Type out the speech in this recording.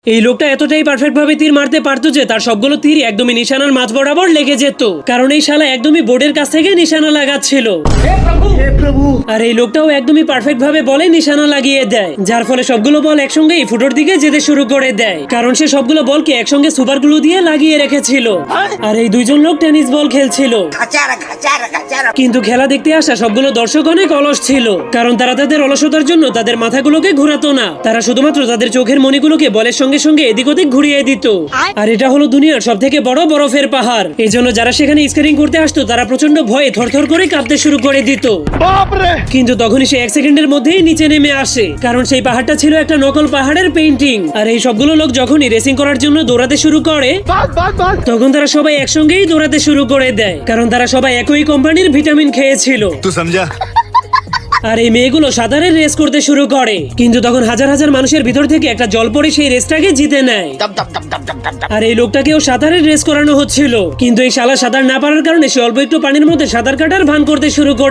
এই লোকটা এতটাই পারফেক্ট ভাবে তীর মারতে পারতো যে তার সবগুলো তীর একদমই নিশানার মাঝ বরাবর লেগে যেত, কারণ এই শালা একদমই বোর্ডের কাছ থেকে নিশানা লাগাচ্ছিল। আর এই লোকটাও একদমই পারফেক্ট ভাবে বলে নিশানা লাগিয়ে দেয়, যার ফলে সবগুলো বল একসঙ্গেই ফুটোর দিকে যেতে শুরু করে দেয়, কারণ সে সবগুলো বলকে একসঙ্গে সুপার গ্লু দিয়ে লাগিয়ে রেখেছিল। আর এই দুইজন লোক টেনিস বল খেলছিল, কিন্তু খেলা দেখতে আসা সবগুলো দর্শক অনেক অলস ছিল, কারণ তারা তাদের অলসতার জন্য তাদের মাথাগুলোকে ঘোরাতো না, তারা শুধুমাত্র তাদের চোখের মণিগুলোকে বলের সঙ্গে সঙ্গে এদিক ওদিক ঘুরিয়ে দিত। আর এটা হলো দুনিয়ার সব থেকে বড় বরফের পাহাড়, এই জন্য যারা সেখানে স্কেটিং করতে আসতো তারা প্রচন্ড ভয়ে থরথর করে কাঁপতে শুরু করে দিত। কিন্তু তখনই সে 1 সেকেন্ডের মধ্যেই নিচে নেমে আসে, কারণ সেই পাহাড়টা ছিল একটা নকল পাহাড়ের পেইন্টিং। আর এই সবগুলো লোক যখনই রেসিং করার জন্য দৌড়াতে শুরু করে তখন তারা সবাই একসঙ্গেই দৌড়াতে শুরু করে দেয়, কারণ তারা সবাই একই কোম্পানির ভিটামিন খেয়েছিল। তুই সমঝা? আর এই মেয়েগুলো সাঁতারের রেস করতে শুরু করে, কিন্তু তখন হাজার হাজার মানুষের ভিতর থেকে একটা জলপরি সেই রেসটাকে জিতে নেয়। আর এই লোকটাকেও সাঁতারের রেস করানো হচ্ছিল, কিন্তু এই শালা সাঁতার না পারার কারণে সে অল্প একটু পানির মধ্যে সাঁতার কাটার ভান করতে শুরু করে।